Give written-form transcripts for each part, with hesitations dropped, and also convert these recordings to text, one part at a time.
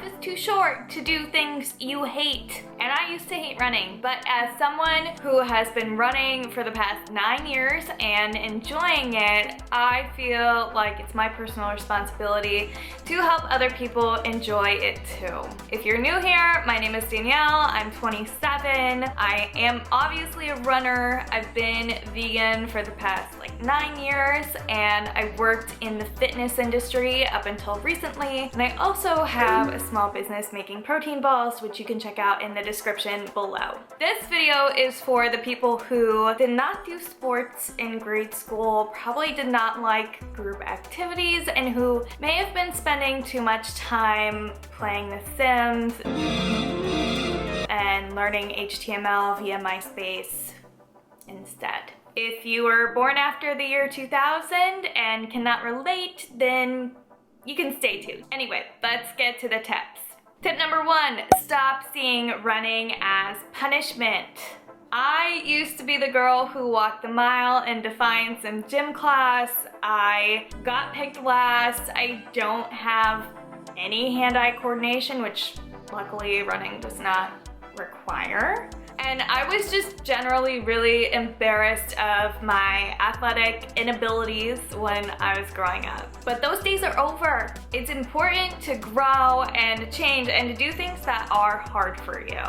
is too short to do things you hate. And I used to hate running, but as someone who has been running for the past 9 years and enjoying it, I feel like it's my personal responsibility to help other people enjoy it too. If you're new here, my name is Danielle, I'm 27. I am obviously a runner. I've been vegan for the past like 9 years, and I worked in the fitness industry up until recently. And I also have a small business making protein balls, which you can check out in the description below. This video is for the people who did not do sports in grade school, probably did not like group activities, and who may have been spending too much time playing The Sims and learning HTML via MySpace instead. If you were born after the year 2000 and cannot relate, then you can stay tuned. Anyway, let's get to the tips. Tip number 1, stop seeing running as punishment. I used to be the girl who walked the mile in defiance in gym class. I got picked last. I don't have any hand-eye coordination, which luckily running does not require. And I was just generally really embarrassed of my athletic inabilities when I was growing up. But those days are over. It's important to grow and to change and to do things that are hard for you.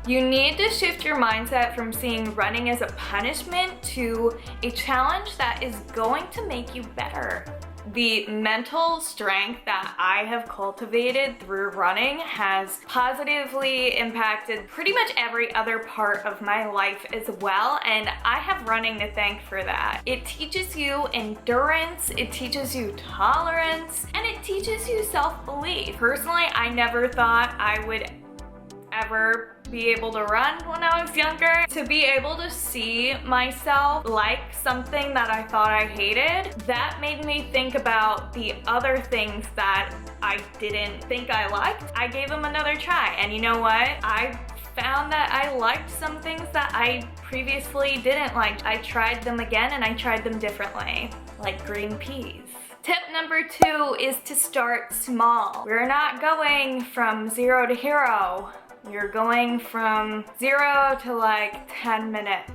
You need to shift your mindset from seeing running as a punishment to a challenge that is going to make you better. The mental strength that I have cultivated through running has positively impacted pretty much every other part of my life as well, and I have running to thank for that. It teaches you endurance, it teaches you tolerance, and it teaches you self-belief. Personally, I never thought I would ever be able to run when I was younger. To be able to see myself like something that I thought I hated, that made me think about the other things that I didn't think I liked. I gave them another try, and you know what? I found that I liked some things that I previously didn't like. I tried them again, and I tried them differently, like green peas. Tip number 2 is to start small. We're not going from 0 to hero. You're going from 0 to like 10 minutes.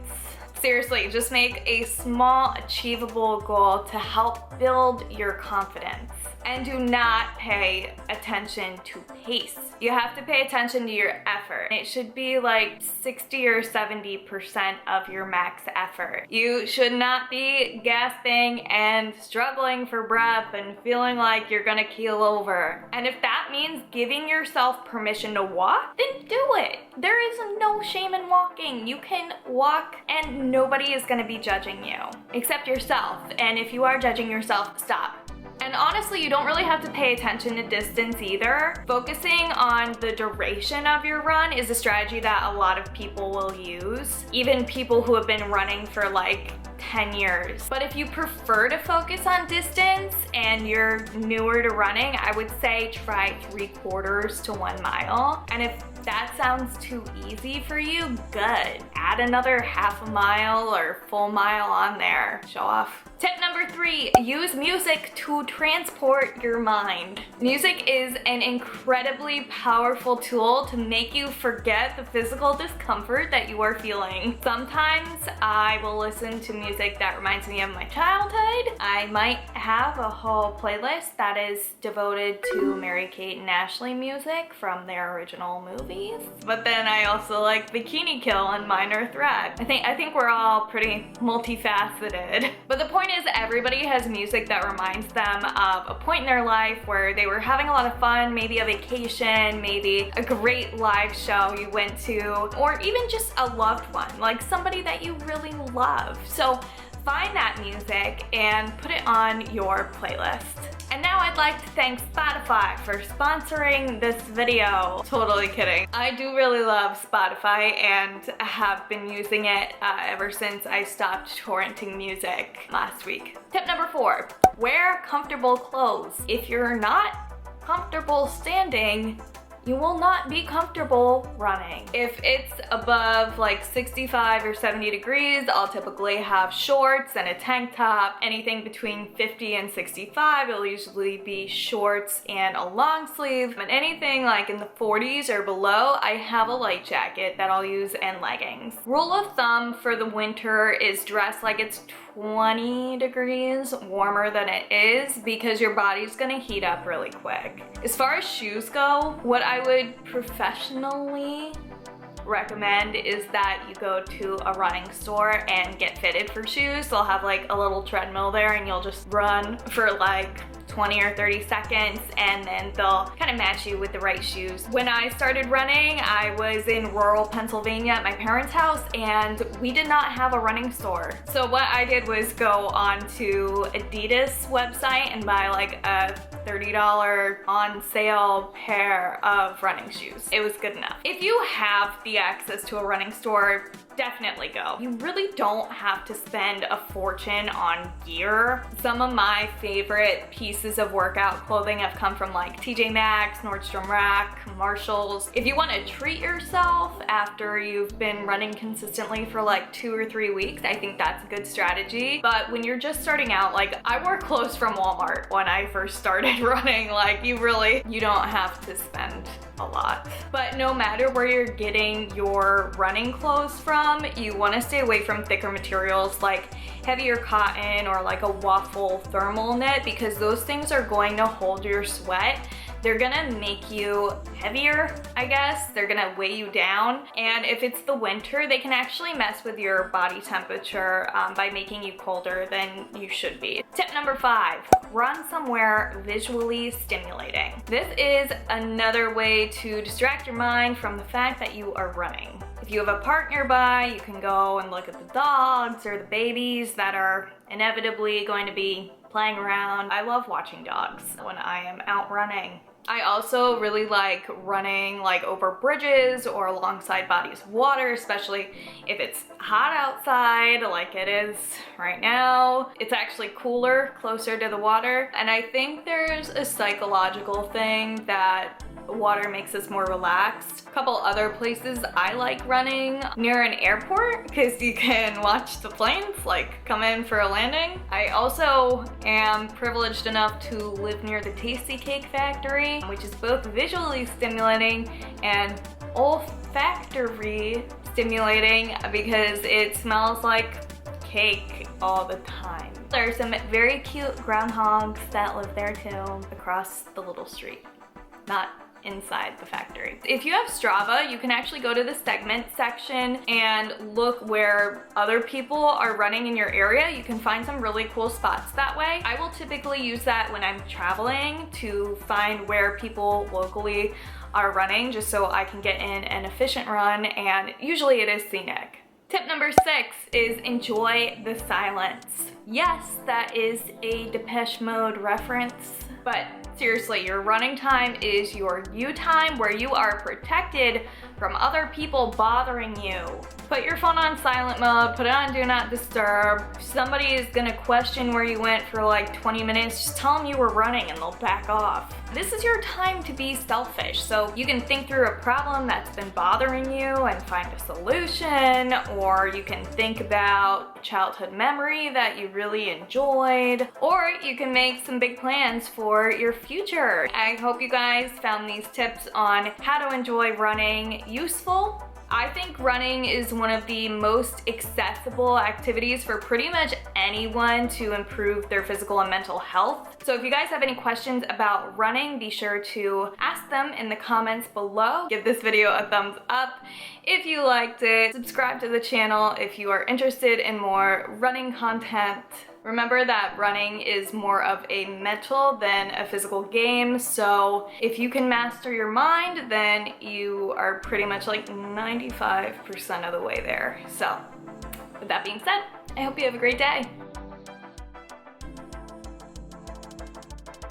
Seriously, just make a small, achievable goal to help build your confidence. And do not pay attention to pace. You have to pay attention to your effort. It should be like 60 or 70% of your max effort. You should not be gasping and struggling for breath and feeling like you're gonna keel over. And if that means giving yourself permission to walk, then do it. There is no shame in walking. You can walk and nobody is gonna be judging you, except yourself. And if you are judging yourself, stop. And honestly, you don't really have to pay attention to distance either. Focusing on the duration of your run is a strategy that a lot of people will use, even people who have been running for like 10 years. But if you prefer to focus on distance and you're newer to running, I would say try 3/4 to 1 mile. And if that sounds too easy for you, good. Add another half a mile or full mile on there. Show off. Tip number 3, use music to transport your mind. Music is an incredibly powerful tool to make you forget the physical discomfort that you are feeling. Sometimes I will listen to music that reminds me of my childhood. I might have a whole playlist that is devoted to Mary-Kate and Ashley music from their original movies. But then I also like Bikini Kill and Minor Threat. I think we're all pretty multifaceted. But the point is, everybody has music that reminds them of a point in their life where they were having a lot of fun, maybe a vacation, maybe a great live show you went to, or even just a loved one, like somebody that you really love. So find that music and put it on your playlist. And now I'd like to thank Spotify for sponsoring this video. Totally kidding. I do really love Spotify and have been using it ever since I stopped torrenting music last week. Tip number 4, wear comfortable clothes. If you're not comfortable standing, you will not be comfortable running. If it's above like 65 or 70 degrees, I'll typically have shorts and a tank top. Anything between 50 and 65, it'll usually be shorts and a long sleeve. And anything like in the 40s or below, I have a light jacket that I'll use and leggings. Rule of thumb for the winter is dress like it's 20 degrees warmer than it is, because your body's gonna heat up really quick. As far as shoes go, what I would professionally recommend is that you go to a running store and get fitted for shoes. They'll have like a little treadmill there and you'll just run for like 20 or 30 seconds, and then they'll kind of match you with the right shoes. When I started running, I was in rural Pennsylvania at my parents' house, and we did not have a running store. So what I did was go onto Adidas website and buy like a $30 on sale pair of running shoes. It was good enough. If you have the access to a running store, definitely go. You really don't have to spend a fortune on gear. Some of my favorite pieces of workout clothing have come from like TJ Maxx, Nordstrom Rack, Marshalls. If you want to treat yourself after you've been running consistently for like 2 or 3 weeks, I think that's a good strategy. But when you're just starting out, like I wore clothes from Walmart when I first started running. Like you don't have to spend a lot. But no matter where you're getting your running clothes from, you want to stay away from thicker materials like heavier cotton or like a waffle thermal knit, because those things are going to hold your sweat. They're gonna make you heavier, I guess. They're gonna weigh you down. And if it's the winter, they can actually mess with your body temperature by making you colder than you should be. Tip number 5, run somewhere visually stimulating. This is another way to distract your mind from the fact that you are running. If you have a park nearby, you can go and look at the dogs or the babies that are inevitably going to be playing around. I love watching dogs when I am out running. I also really like running like over bridges or alongside bodies of water, especially if it's hot outside like it is right now. It's actually cooler closer to the water, and I think there's a psychological thing that water makes us more relaxed. A couple other places I like running: near an airport, because you can watch the planes like come in for a landing. I also am privileged enough to live near the Tasty Cake Factory, which is both visually stimulating and olfactory stimulating, because it smells like cake all the time. There are some very cute groundhogs that live there too, across the little street. Not inside the factory. If you have Strava, you can actually go to the segment section and look where other people are running in your area. You can find some really cool spots that way. I will typically use that when I'm traveling to find where people locally are running, just so I can get in an efficient run, and usually it is scenic. Tip number 6 is enjoy the silence. Yes, that is a Depeche Mode reference, but seriously, your running time is your you time, where you are protected from other people bothering you. Put your phone on silent mode, put it on do not disturb. If somebody is gonna question where you went for like 20 minutes, just tell them you were running and they'll back off. This is your time to be selfish, so you can think through a problem that's been bothering you and find a solution, or you can think about a childhood memory that you really enjoyed, or you can make some big plans for your future. I hope you guys found these tips on how to enjoy running useful. I think running is one of the most accessible activities for pretty much anyone to improve their physical and mental health. So if you guys have any questions about running, be sure to ask them in the comments below. Give this video a thumbs up if you liked it. Subscribe to the channel if you are interested in more running content. Remember that running is more of a mental than a physical game, so if you can master your mind, then you are pretty much like 95% of the way there. So with that being said, I hope you have a great day.